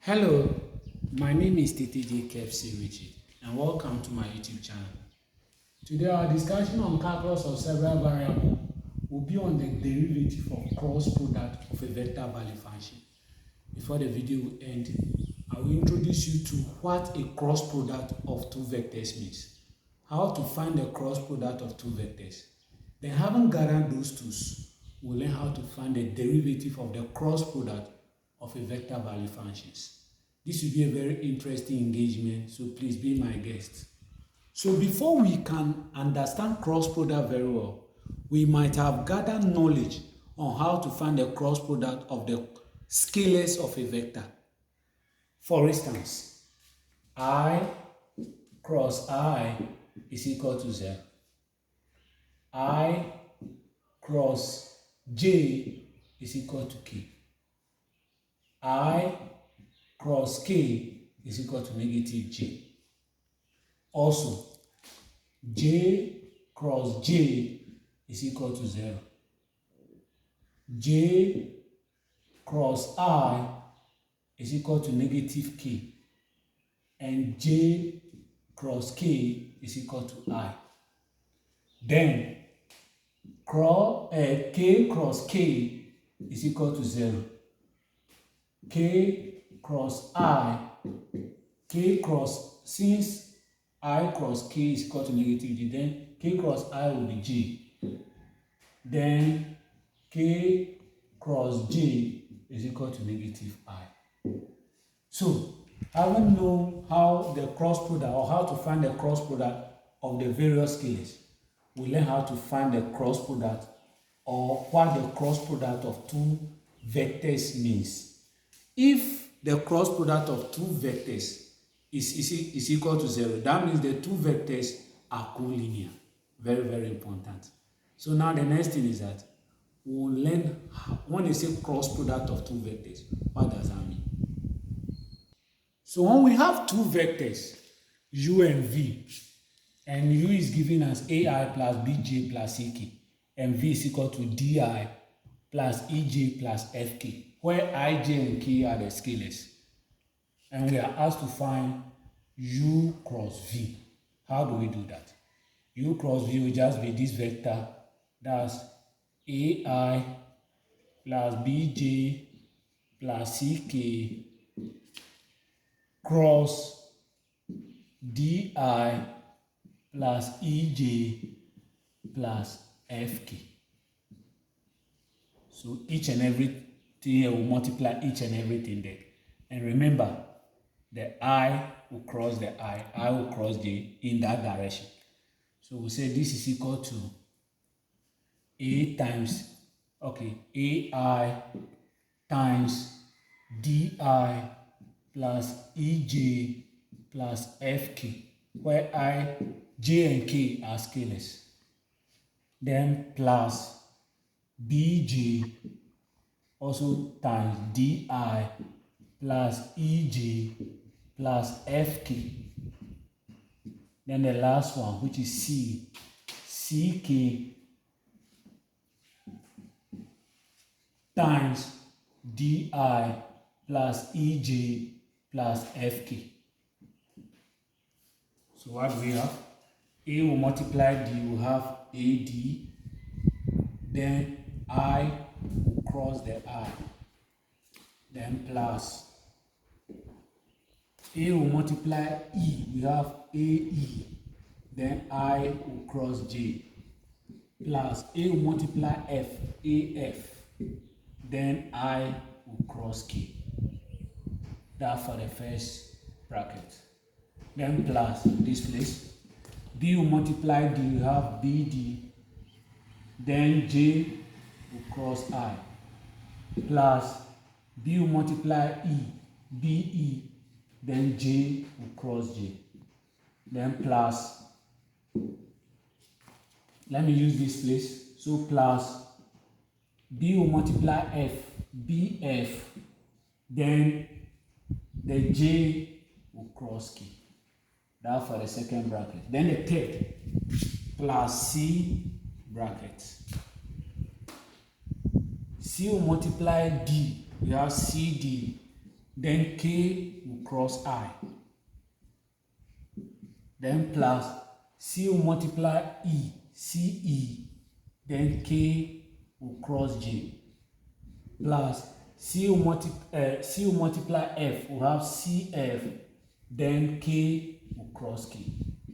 Hello, my name is TTJ KFC Richard and welcome to my YouTube channel. Today our discussion on calculus of several variables will be on the derivative of cross product of a vector value function. Before the video will end, I will introduce you to what a cross product of two vectors means, how to find the cross product of two vectors. Then having gathered those tools, we'll learn how to find the derivative of the cross product of a vector value functions. This will be a very interesting engagement, so please be my guest. So before we can understand cross product very well, we might have gathered knowledge on how to find the cross product of the scalars of a vector. For instance, I cross I is equal to 0. I cross J is equal to K. I cross K is equal to negative J. Also, J cross J is equal to 0. J cross I is equal to negative K. And J cross K is equal to I. Then, K cross K is equal to 0. K cross I, since I cross K is equal to negative J, then K cross I will be J. Then K cross J is equal to negative I. So, having known how the cross product or how to find the cross product of the various scalars, we learn how to find the cross product or what the cross product of two vectors means. If the cross product of two vectors is equal to 0, that means the two vectors are collinear. Very, very important. So now the next thing is that we'll learn when they say cross product of two vectors, what does that mean? So when we have two vectors, u and v, and u is given as ai plus bj plus ck, and v is equal to di plus ej plus fk, where ij and k are the scalars. And we are asked to find u cross v. How do we do that? U cross v will just be this vector, that's ai plus bj plus ck cross di plus ej plus fk. So each and everything will multiply each and everything there. And remember, the I will cross the I will cross J in that direction. So we say this is equal to A times, AI times DI plus EJ plus FK, where J and K are scalars. Then plus BJ also times DI plus EJ plus FK. Then the last one, which is CK times DI plus EJ plus FK. So what do we have? A will multiply D, will have AD. Then I will cross the I. Then plus A will multiply E, we have AE. Then I will cross J. Plus A will multiply F, AF. Then I will cross K. That for the first bracket. Then plus this place. B will multiply D, we have BD. Then J will cross I. Plus B will multiply E, BE. Then J will cross J. Then plus, let me use this place. So plus B will multiply F, BF. Then the J will cross K. That for the second bracket. Then the third, plus C bracket. C will multiply D. We have CD. then K will cross I, then plus C will multiply E, CE, then K will cross J, plus C will multiply F, we'll have CF, then K will cross K,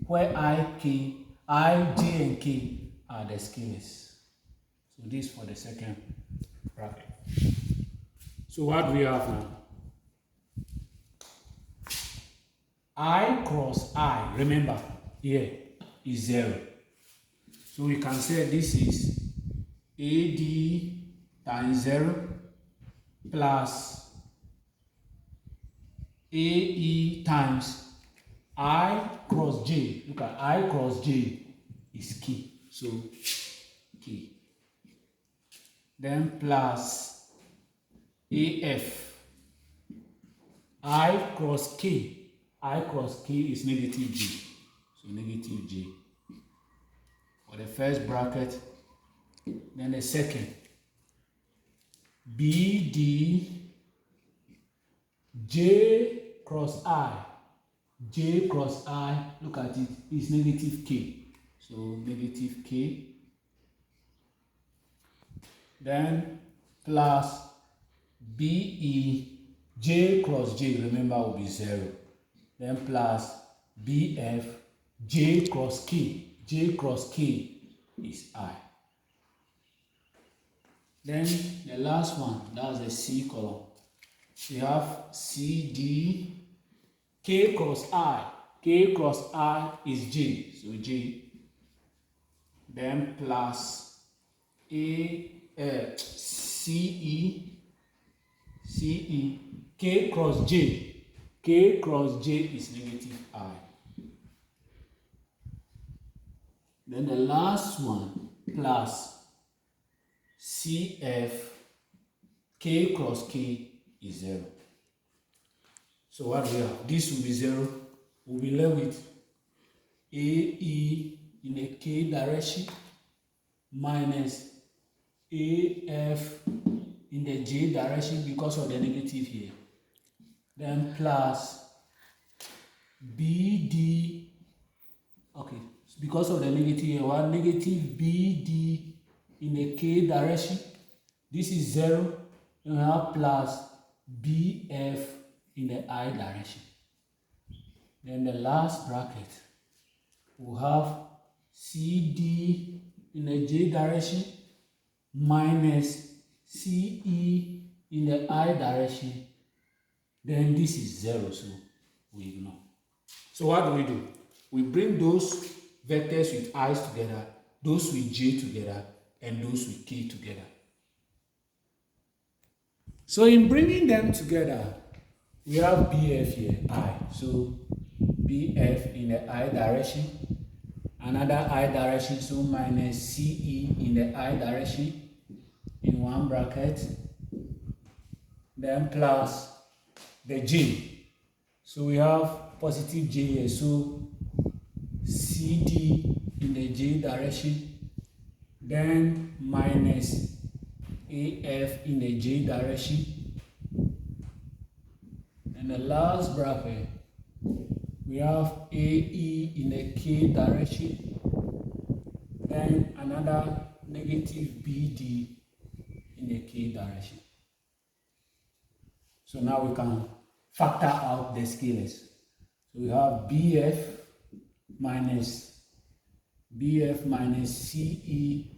where I, J, and K are the scalars. So this for the second bracket. So what do we have now? I cross I, remember, here is 0. So we can say this is AD times 0 plus AE times I cross J. Look at I cross J is K. So K. Then plus AF. I cross K. I cross K is negative J. So negative J. For the first bracket. Then the second. BD J cross I. J cross I, look at it, is negative K. So negative K. Then plus BE, J cross J, remember, will be 0. Then plus BF, J cross K. J cross K is I. Then the last one, that's the C column. We have CD, K cross I. K cross I is J, so J. Then plus CE, K cross J. K cross J is negative I. Then the last one, plus CF, K cross K is 0. So what we have? This will be 0. We'll be left with AE in the K direction minus AF in the J direction because of the negative here. Then plus BD, okay, because of the negative here, one negative BD in the K direction. This is 0. Then we have plus BF in the I direction. Then the last bracket, we'll have CD in the J direction minus CE in the I direction. Then this is 0, so we ignore. So what do? We bring those vectors with I's together, those with J together, and those with K together. So in bringing them together, we have BF here, I. So BF in the I direction, another I direction, so minus CE in the I direction in one bracket, then plus the J. So we have positive J here, so CD in the J direction, then minus AF in the J direction, and the last bracket we have AE in the K direction, then another negative BD in the K direction. So now we can factor out the scalars. So we have BF minus CEI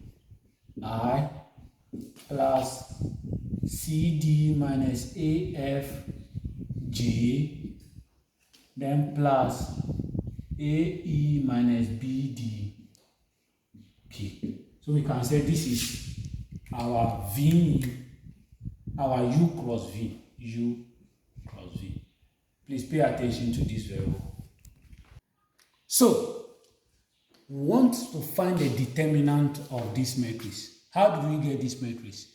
plus CD minus AFJ, then plus AE minus BDK. So we can say this is our V, our U cross V. U cross V. Please pay attention to this very well. So, we want to find the determinant of this matrix. How do we get this matrix?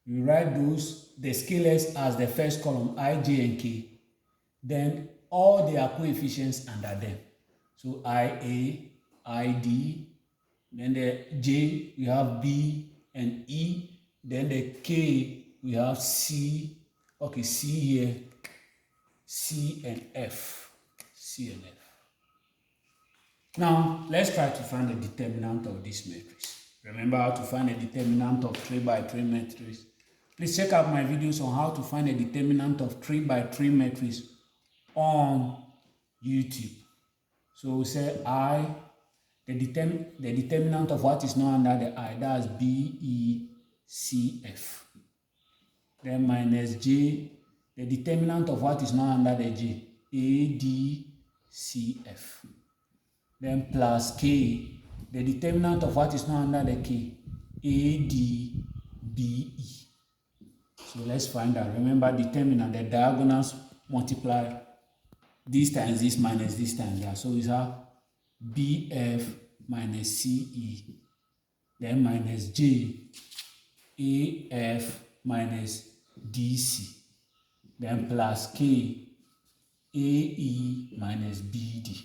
We write the scalars as the first column, I, J, and K. Then all their coefficients under them. So IA, ID, then the J, we have B and E. Then the K, we have C. Okay, C here. C and F. C and F. Now, let's try to find the determinant of this matrix. Remember how to find a determinant of 3 by 3 matrix? Please check out my videos on how to find a determinant of 3 by 3 matrix on YouTube. So we say I, the determinant of what is not under the I, that's BECF. Then minus J, the determinant of what is not under the J, ADCF. Then plus K, the determinant of what is not under the K, ADBE. So let's find out. Remember, determinant, the diagonals multiply this times this minus this times that. So we have BF minus CE, then minus J, AF minus DC, then plus K, AE minus BD.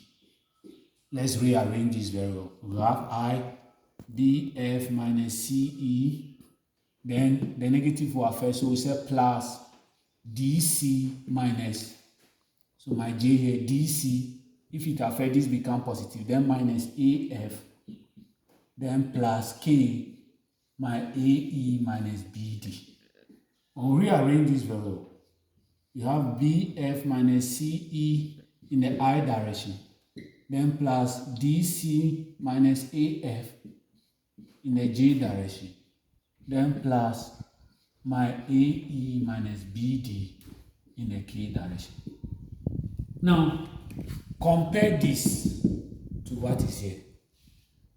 Let's rearrange this very well. We have I, BF minus CE, then the negative will affect, so we say plus DC minus, so my J here, DC, if it affects, this become positive, then minus AF, then plus K, my AE minus BD. I'll rearrange this very well. You have BF minus CE in the I direction, then plus DC minus AF in the J direction, then plus my AE minus BD in the K direction. Now, compare this to what is here.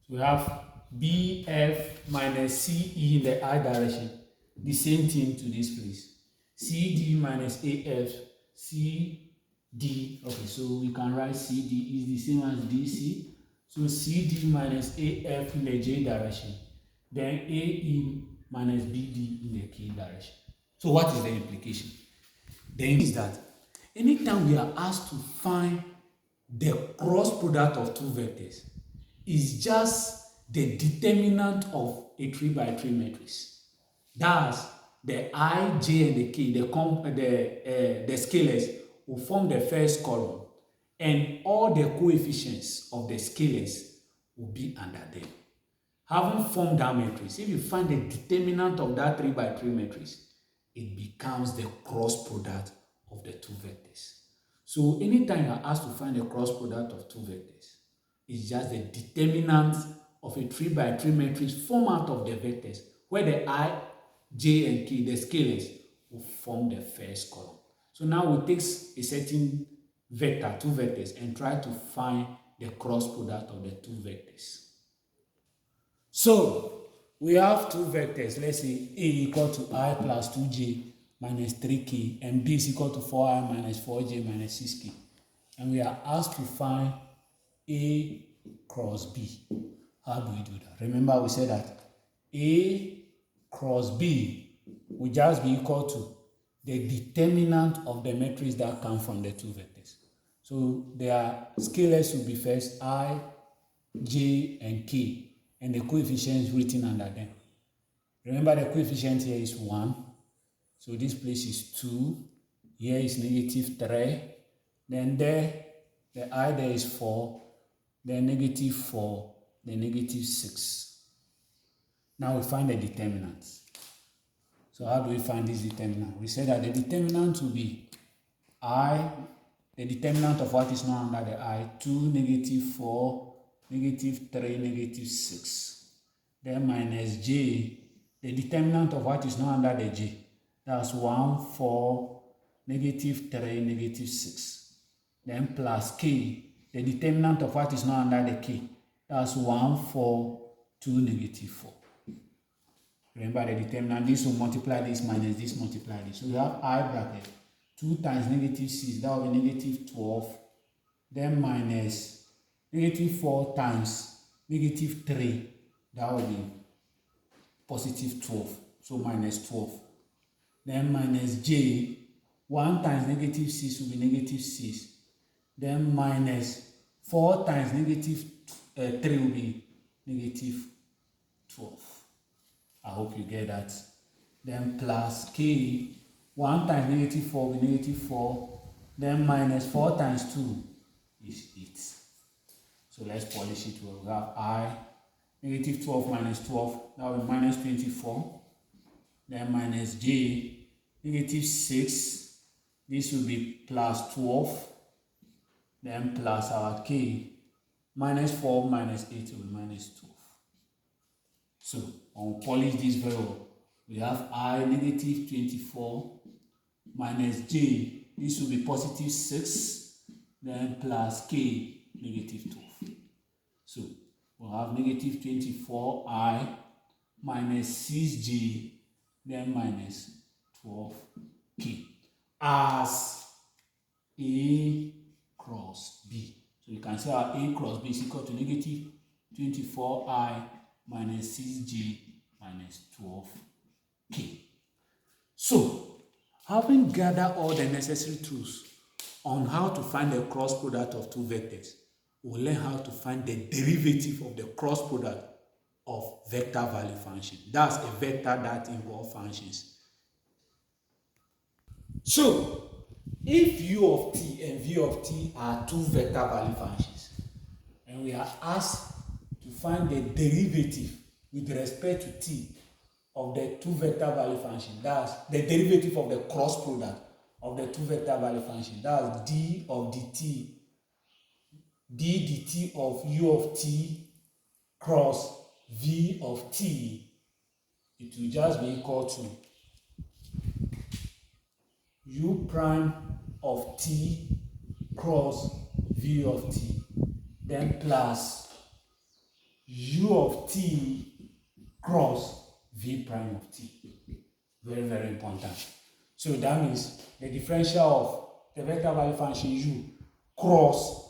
We have BF minus CE in the I direction, the same thing to this place. CD minus AF, CD, okay, so we can write CD is the same as DC. So CD minus AF in the J direction, then AE minus BD in the K direction. So what is the implication? The implication is that anytime we are asked to find the cross product of two vectors, is just the determinant of a 3 by 3 matrix. That's the I, J, and the K, the scalars will form the first column, and all the coefficients of the scalars will be under them. Having formed that matrix, if you find the determinant of that 3 by 3 matrix, it becomes the cross product of the two vectors. So anytime you're asked to find the cross product of two vectors, it's just the determinant of a 3 by 3 matrix formed out of the vectors, where the I, J, and K, the scalars, will form the first column. So now we take a certain vector, two vectors, and try to find the cross product of the two vectors. So we have two vectors. Let's say A equal to I plus 2J minus 3K, and B is equal to 4I minus 4J minus 6K. And we are asked to find A cross B. How do we do that? Remember, we said that A cross B will just be equal to the determinant of the matrix that comes from the two vectors. So their scalars will be first I, J, and K, and the coefficients written under them. Remember, the coefficient here is 1. So this place is 2. Here is negative 3. Then there, the I there is 4. Then negative 4. Then negative 6. Now we find the determinants. So how do we find this determinant? We said that the determinant will be I, the determinant of what is not under the I, 2, negative 4, negative 3, negative 6. Then minus J, the determinant of what is not under the J. That's 1, 4, negative 3, negative 6. Then plus K, the determinant of what is not under the K. That's 1, 4, 2, negative 4. Remember the determinant, this will multiply this minus this multiply this. So we have I bracket 2 times negative 6, that will be negative 12. Then minus negative 4 times negative 3, that will be positive 12. So minus 12. Then minus J, 1 times negative 6 will be negative 6. Then minus 4 times negative 3 will be negative 12. I hope you get that. Then plus K, 1 times negative 4 will be negative 4. Then minus 4 times 2 is 8. So let's polish it well. We have I, negative 12 minus 12, that will be minus 24. Then minus j, negative 6, this will be plus 12. Then plus our k, minus 4 minus 8 will be minus 12. So when we polish this very well, we have I, negative 24, minus j, this will be positive 6, then plus k, negative 12. So we'll have negative 24i minus 6j, then minus 12k as A cross B. So you can say our A cross B is equal to negative 24i minus 6j minus 12k. So, having gathered all the necessary tools on how to find the cross product of two vectors, we'll learn how to find the derivative of the cross product of vector value function. That's a vector that involves functions. So, if u of t and v of t are two vector value functions, and we are asked to find the derivative with respect to t of the two vector value function, that's the derivative of the cross product of the two vector value function, that's d of dt, d dt of u of t cross v of t, it will just be equal to u prime of t cross v of t, then plus u of t cross v prime of t. Very, very important. So that means the differential of the vector value function u cross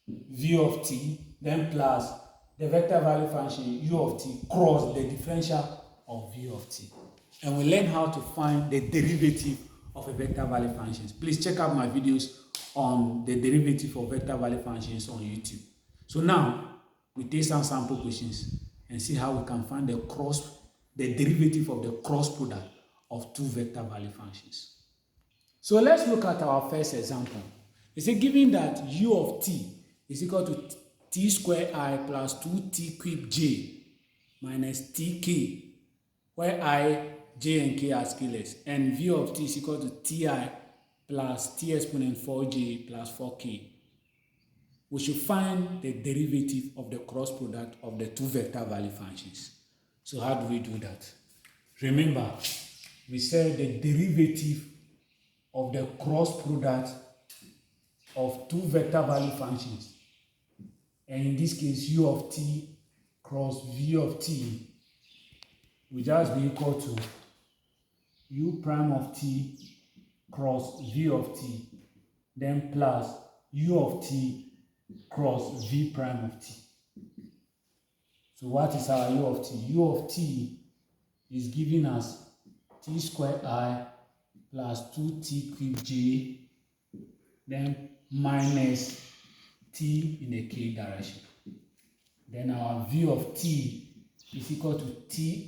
v of t, then plus the vector value function u of t cross the differential of v of t. And we learn how to find the derivative of a vector value functions. Please check out my videos on the derivative of vector value functions on YouTube. So now we take some sample questions and see how we can find the derivative of the cross product of two vector value functions. So let's look at our first example. It's given that u of t is equal to t squared I plus 2t cubed j minus tk, where I, j and k are scalars, and v of t is equal to ti plus t exponent 4j plus 4k. We should find the derivative of the cross product of the two vector value functions. So how do we do that? Remember, we said the derivative of the cross product of two vector value functions, and in this case u of t cross v of t will just be equal to u prime of t cross v of t, then plus u of t cross v prime of t. So what is our u of t? U of t is giving us t squared I plus 2t cubed j, then minus t in the k direction. Then our v of t is equal to ti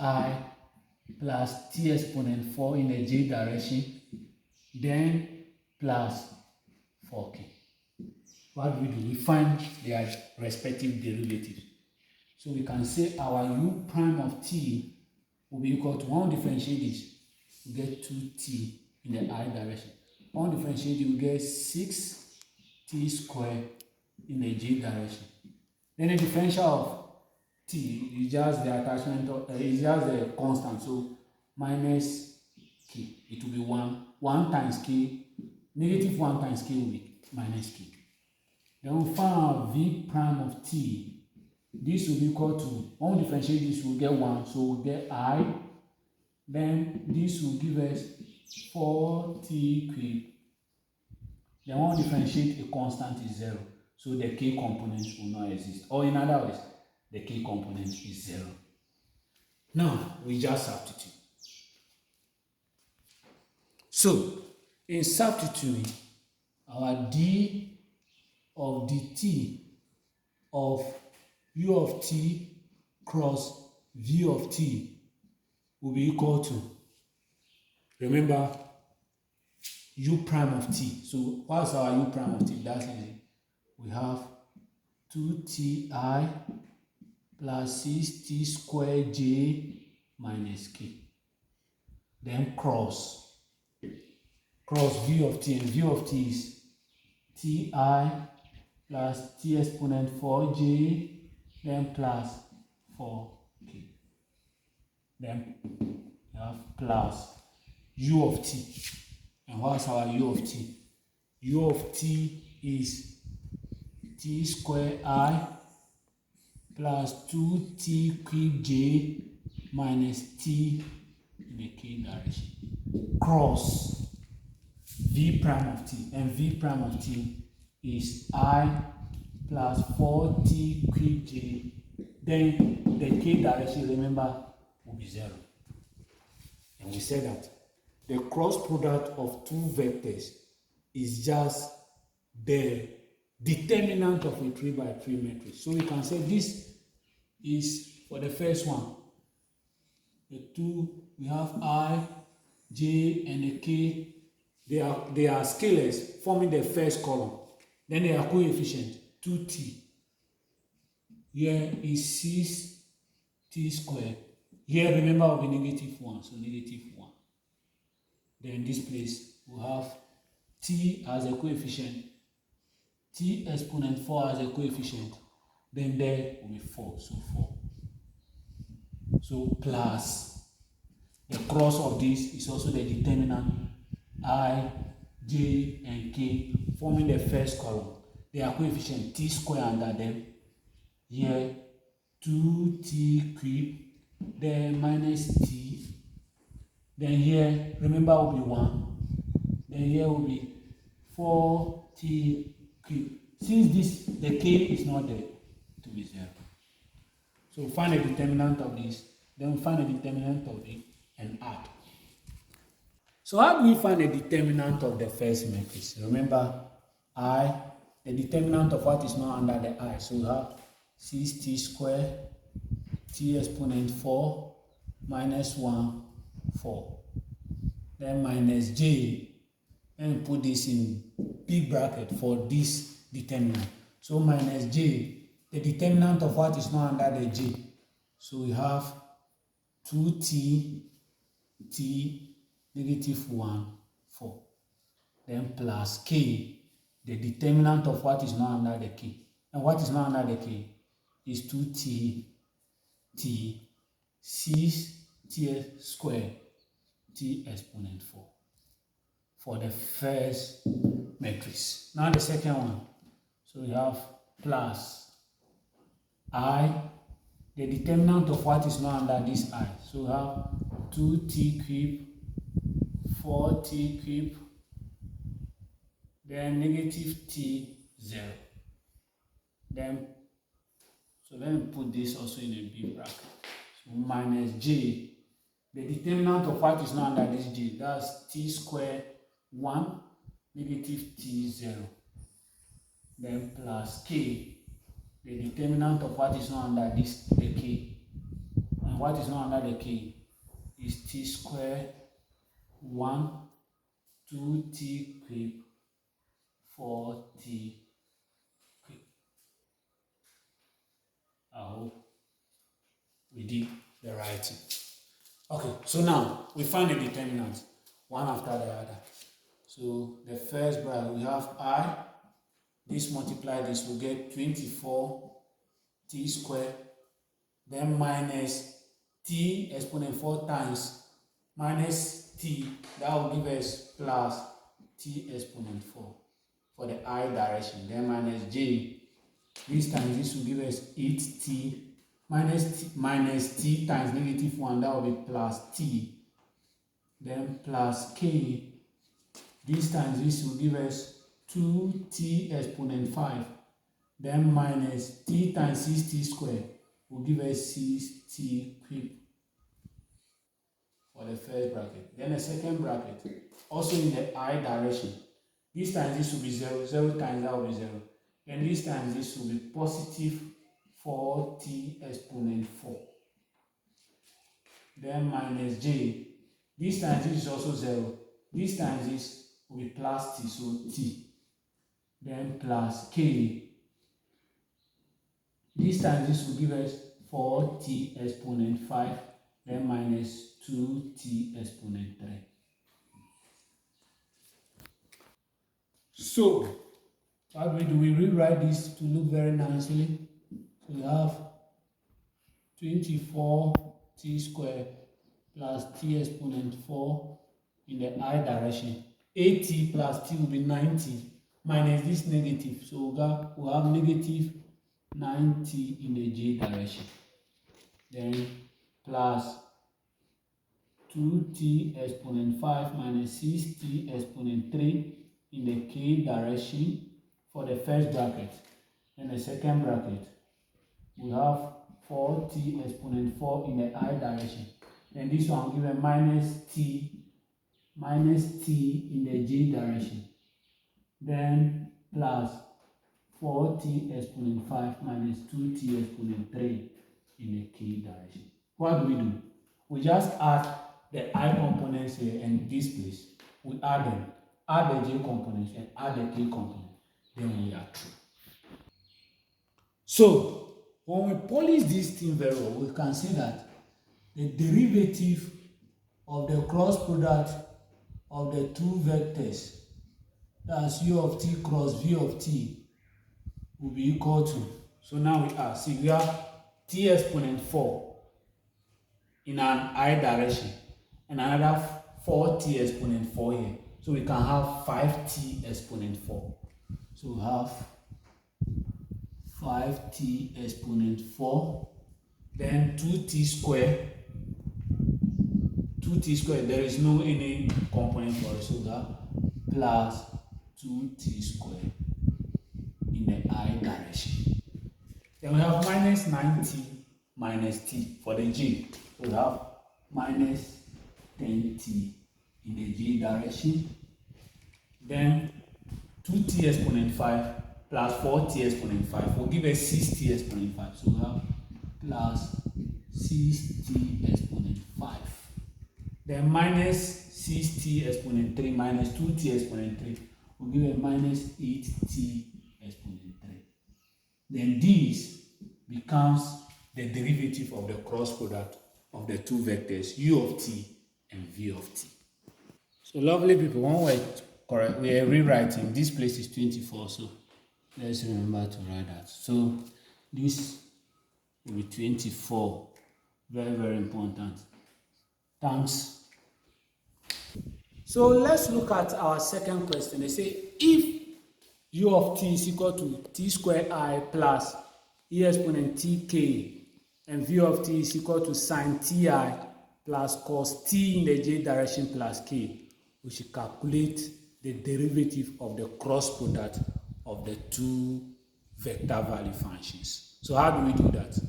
plus t exponent 4 in the j direction, then plus 4k. What do? We find their respective derivatives. So we can say our u prime of t will be equal to, one differentiate this, we get 2t in the I direction. One differentiate it, we get 6t squared in the j direction. Then the differential of t is just the attachment of, is just the constant, so minus k. It will be 1 times k, negative 1 times k will be minus k. Then we find our v prime of t. This will be equal to, when we differentiate this, we'll get 1, so we'll get I. Then this will give us 4t cubed. Then when we differentiate, a constant is 0, so the k component will not exist. Or in other words, the k component is 0. Now, we just substitute. So, in substituting, our d of dt of u of t cross v of t will be equal to, remember, u prime of t. So what's our u prime of t? That's easy. We have 2ti plus 6t squared j minus k. Then cross v of t, and v of t is ti plus t exponent 4j, then plus 4k. Then we have plus u of t. And what's our u of t? U of t is t square I plus 2t cube j minus t in the k direction. Cross v prime of t, and v prime of t is I plus 4t cube j. Then the k direction, remember, will be 0. And we said that the cross product of two vectors is just the determinant of a 3 by 3 matrix. So we can say this is for the first one. The two, we have I, J, and the K. They are scalars forming the first column. Then they are coefficient, 2t. Here is 6t squared. Here, remember, will be -1, so -1. Then this place, we have t as a coefficient, t exponent 4 as a coefficient. Then there will be 4, so 4. So plus the cross of this is also the determinant I, J, and K forming the first column. They are coefficient t square under them. Here 2t cube, then minus t. Then here, remember, will be 1. Then here will be 4t cube. Since the k is not there, to be 0. So find the determinant of this, then find the determinant of it, and add. So how do we find the determinant of the first matrix? Remember, I, the determinant of what is not under the I. So we have 6t squared, t exponent 4, minus 1, 4. Then minus j, and put this in big bracket for this determinant. So minus j, the determinant of what is not under the j. So we have 2t, t, -1, 4. Then plus k, the determinant of what is not under the k. And what is not under the k is 2t, t, 6t squared, t exponent 4 for the first matrix. Now the second one. So we have plus I, the determinant of what is not under this I. So we have 2t cube, 4t cube, then -t, 0. Then, so let me put this also in a big bracket. So minus j, the determinant of what is not under this j, that's t squared 1, -t, 0. Then plus k, the determinant of what is not under this, the k. And what is not under the k is t squared 1, 2t cube, 4t cube. I hope we did the right thing. Okay, so now we find the determinants one after the other. So the first bracket, we have I. This multiply this, will get 24t squared. Then minus t exponent 4 times minus t, that will give us plus t exponent 4 for the I direction. Then minus j, this times this will give us 8t minus t times -1, that will be plus t. Then plus k, this times this will give us 2t exponent 5. Then minus t times 6t squared will give us 6t cube for the first bracket. Then the second bracket, also in the I direction. This times this will be 0, 0 times that will be 0. And this times this will be positive 4t exponent 4. Then minus j. This times this is also 0. This times this will be plus t, so t. Then plus k. This time this will give us 4t exponent 5, then minus 2t exponent 3. So, how do we rewrite this to look very nicely? So we have 24t squared plus t exponent 4 in the I direction. 80 plus t will be 90 minus this negative. So we'll have negative 90 in the j direction. Then plus 2t exponent 5 minus 6t exponent 3 in the k direction for the first bracket. And the second bracket, we have 4t exponent 4 in the I direction. Then this one given minus t in the j direction. Then plus 4t exponent 5 minus 2t exponent 3 in the k direction. What do? We just add the I components here and this place. We add them. Add the j components and add the k component. Then we are true. So, when we polish this thing very well, we can see that the derivative of the cross product of the two vectors, that's u of t cross v of t, will be equal to, so now we have t exponent 4 in an I direction and another 4t exponent 4 here. So we can have 5t exponent 4. So we have 5t exponent 4, then 2t squared. 2t squared, there is no any component for it, so that plus 2t squared in the I direction. Then we have minus 90 minus t for the j. We have minus 10t in the j direction. Then 2t exponent 5 plus 4t exponent 5 will give us 6t exponent 5. So we have plus 6t exponent 5. Then minus 6t exponent 3 minus 2t exponent 3 will give a minus 8t exponent 3. Then this becomes the derivative of the cross product of the two vectors u of t and v of t. So lovely people, when we are rewriting, this place is 24, so let's remember to write that. So this will be 24. Very, very important. Thanks. So let's look at our second question. They say if u of t is equal to t squared I plus e exponent tk and v of t is equal to sine ti plus cos t in the j direction plus k, we should calculate the derivative of the cross product of the two vector value functions. So how do we do that?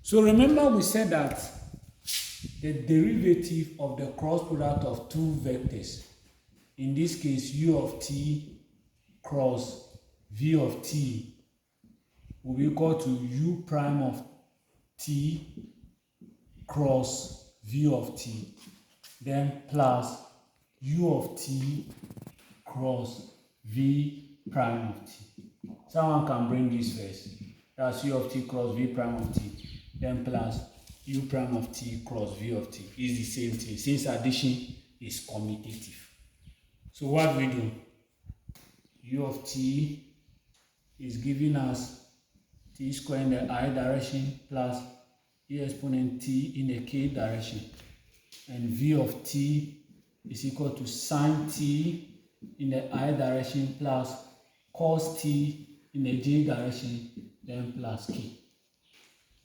So remember we said that the derivative of the cross product of two vectors, in this case u of t cross v of t, will be equal to u prime of t cross v of t, then plus u of t cross v prime of t. Someone can bring this first. That's u of t cross v prime of t, then plus u prime of t cross v of t is the same thing since addition is commutative. So what we do? U of t is giving us t squared in the I direction plus e exponent t in the k direction, and v of t is equal to sine t in the I direction plus cos t in the j direction, then plus k.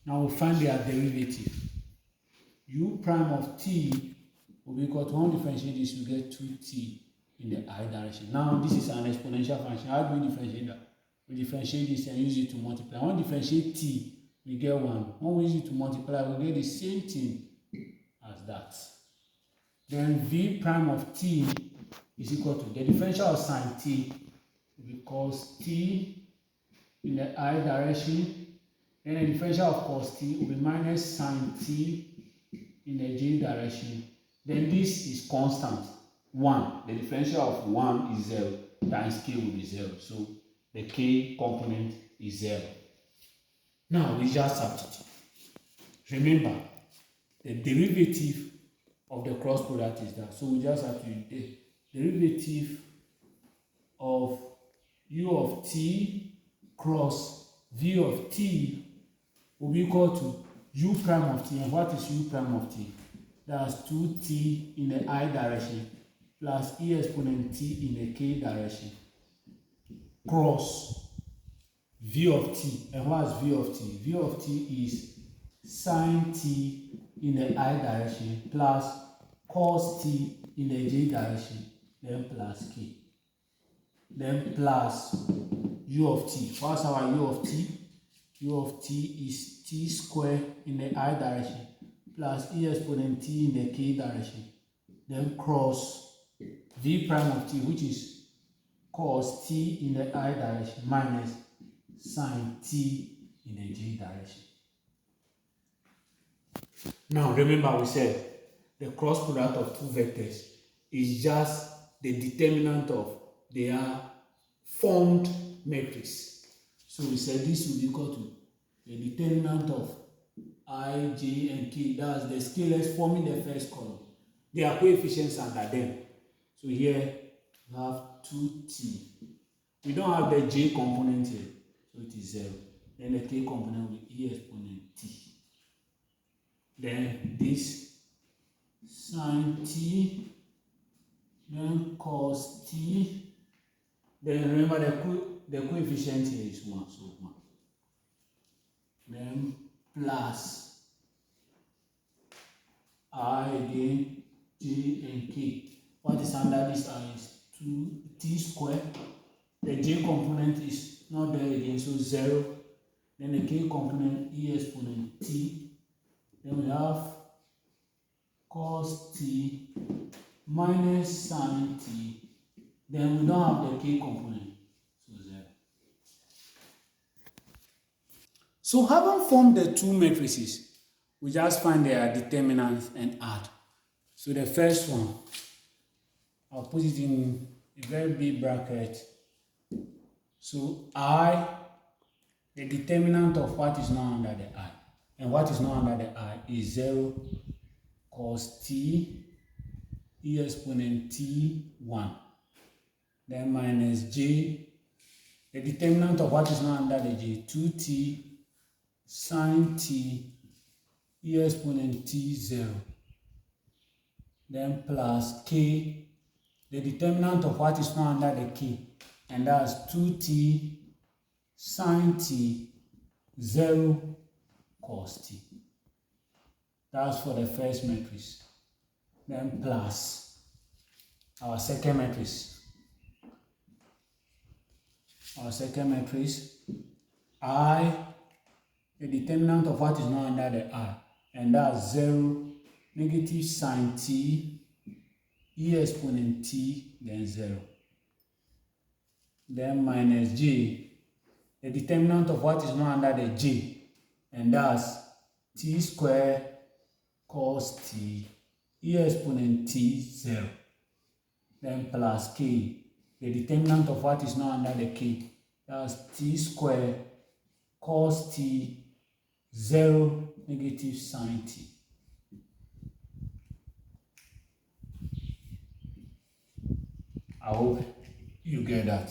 Now we find their derivative. U prime of t will be equal to, when we differentiate this, we get 2t in the I direction. Now this is an exponential function. How do we differentiate that? We differentiate this and use it to multiply. When we differentiate t, we get 1. When we use it to multiply, we get the same thing as that. Then v prime of t is equal to the differential of sine t will be cos t in the I direction. Then the differential of cos t will be minus sine t in the j direction. Then this is constant, 1. The differential of 1 is 0 times k will be 0. So the k component is 0. Now we just substitute. Remember, the derivative of the cross product is that. So we just have to the derivative of u of t cross v of t will be equal to u prime of t. And what is u prime of t? That's 2t in the I direction plus e exponent t in the k direction cross v of t. And what is v of t? V of t is sine t in the I direction plus cos t in the j direction, then plus k. Then plus u of t. What's our u of t? U of t is t squared in the I direction plus e exponent t in the k direction, then cross v prime of t, which is cos t in the I direction minus sine t in the j direction. Now remember, we said the cross product of two vectors is just the determinant of their formed matrix. So we said this will be equal to the determinant of I, j, and k. That's the scalars forming the first column. There are coefficients under them. So here we have 2t. We don't have the j component here, so it is 0. Then the k component will be e exponent t. Then this sine t, then cos t. Then remember the coefficient here is 1, so 1. Then plus I again, j and k. What is under this I is 2t squared. The j component is not there again, so 0. Then the k component e exponent t. Then we have cos t minus sine t. Then we don't have the k component, so 0. So having formed the two matrices, we just find their determinants and add. So the first one, I'll put it in a very big bracket. So I, the determinant of what is not under the I. And what is not under the I is 0 cos t e exponent t 1. Then minus j, the determinant of what is not under the j, 2t sine t e exponent t 0. Then plus k, the determinant of what is not under the k, and that's 2t sine t 0 cos t. That's for the first matrix. Then plus our second matrix. Our second matrix, I, the determinant of what is not under the I, and that's 0 negative sine t e exponent t, then 0. Then minus j, the determinant of what is not under the j, and that's t squared cos t e exponent t 0. Then plus k, the determinant of what is not under the k, that's t squared cos t 0 negative sine t. I hope you get that.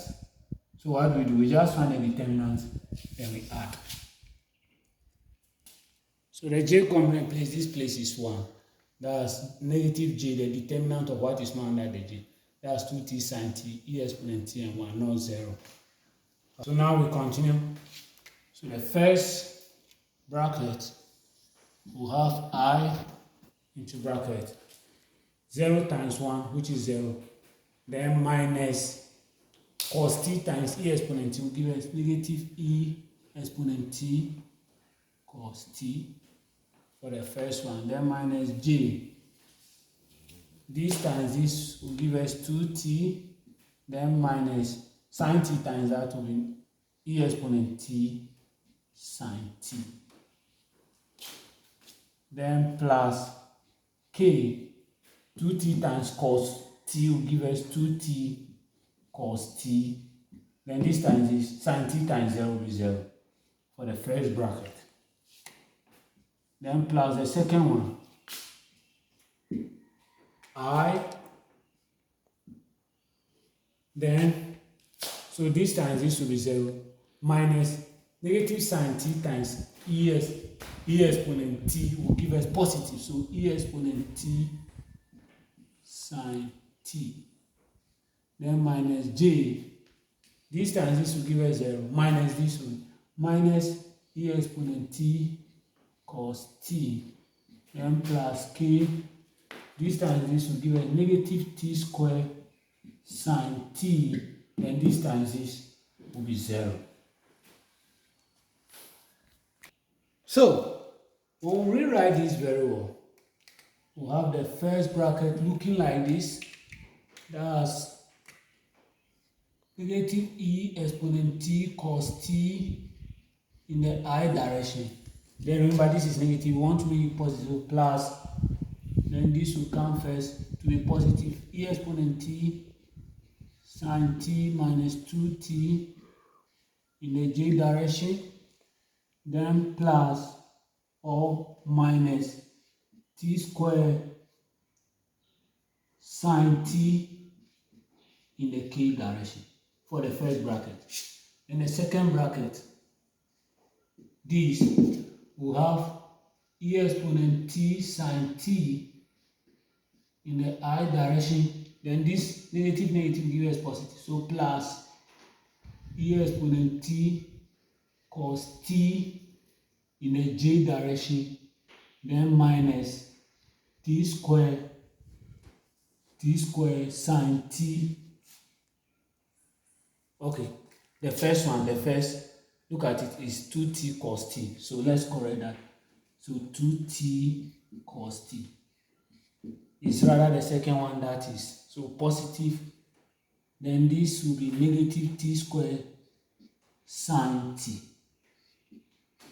So what do? We just find the determinant, then we add. So the j component place, this place is 1. That's negative j, the determinant of what is not under the j. That's 2t sine t, e exponent t and 1, not 0. So now we continue. So the first bracket, we'll have I into bracket 0 times 1, which is 0. Then minus cos t times e exponent t will give us negative e exponent t cos t for the first one. Then minus j. This times this will give us 2t. Then minus sine t times that will be e exponent t sine t. Then plus k, 2t times cos t will give us 2t cos t. Then this times this, sin t times 0 will be 0 for the first bracket. Then plus the second one, I, then, so this times this will be 0, minus negative sin t times e exponent t will give us positive. So e exponent t sin t. Then minus j, this times this will give us 0, minus this one, minus e exponent t cos t. Then plus k, this times this will give us negative t squared sin t. Then this times this will be 0. So, we'll rewrite this very well. We'll have the first bracket looking like this. That's negative e exponent t cos t in the I direction. Then remember this is negative, we want to make it positive, plus, then this will come first to be positive, e exponent t sin t minus 2t in the j direction, then plus or minus t squared sin t in the k direction for the first bracket. In the second bracket, this will have e exponent t sin t in the I direction, then this negative gives us positive, so plus e exponent t cos t in the j direction, then minus t squared sin t. Okay, the first, look at it, is 2t cos t, so let's correct that. So 2t cos t is rather the second one, that is, so positive, then this will be negative t squared sin t.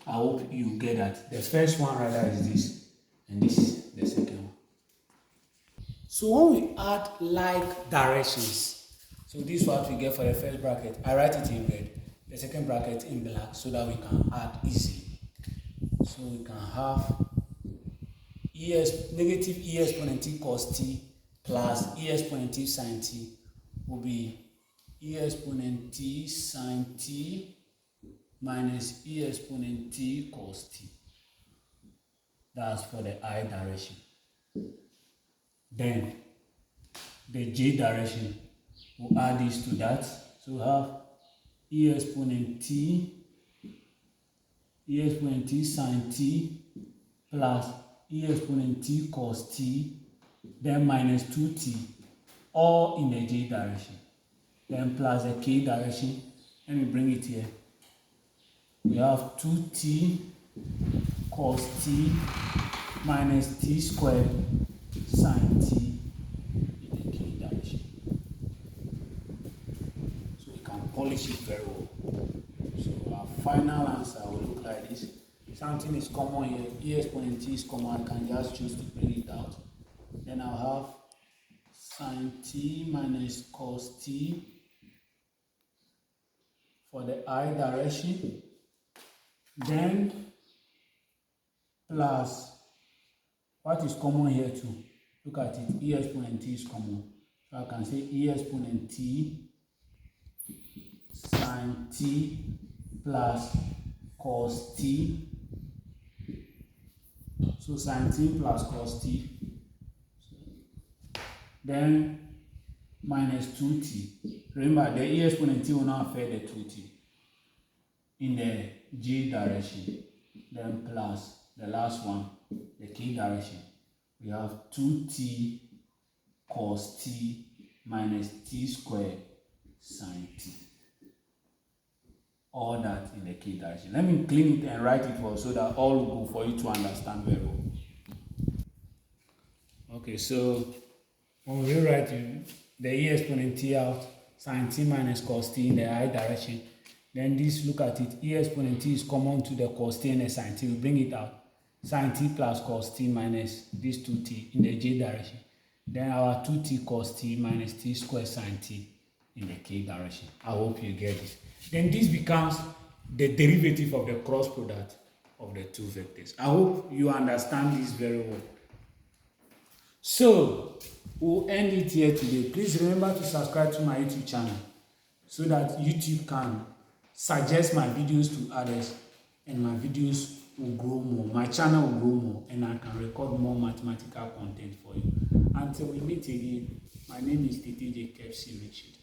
I hope you get that. The first one rather is this, and this is the second one. So when we add like directions, so this is what we get for the first bracket. I write it in red, the second bracket in black, so that we can add easily. So we can have negative e exponent t cos t plus e exponent t sin t will be e exponent t sin t minus e exponent t cos t. That's for the I direction. Then the j direction, we'll add this to that. So we have e exponent t sin t plus e exponent t cos t, then minus 2t, all in the j direction. Then plus the k direction. Let me bring it here. We have 2t cos t minus t squared sin t in the k direction. So we can polish it very well. So our final answer will look like this. Something is common here, e exponent t is common, I can just choose to bring it out. Then I'll have sin t minus cos t for the I direction, then plus, what is common here too? Look at it, e exponent t is common. So I can say e exponent t sin t plus cos t. So sin t plus cos t. Then minus 2t. Remember, the e exponent t will not affect the 2t in the j direction. Then plus the last one, the k direction. We have 2t cos t minus t squared sin t. All that in the k direction. Let me clean it and write it well so that all will go for you to understand very well. Okay, so when we rewrite the e exponent t out, sin t minus cos t in the I direction, then this, look at it, e exponent t is common to the cos t and the sin t. We bring it out. Sin t plus cos t minus this 2t in the j direction. Then our 2t cos t minus t squared sine t in the k direction. I hope you get this. Then this becomes the derivative of the cross product of the two vectors. I hope you understand this very well. So, we'll end it here today. Please remember to subscribe to my YouTube channel so that YouTube can suggest my videos to others and my videos will grow more. My channel will grow more and I can record more mathematical content for you. Until we meet again, my name is Tete J. Richard.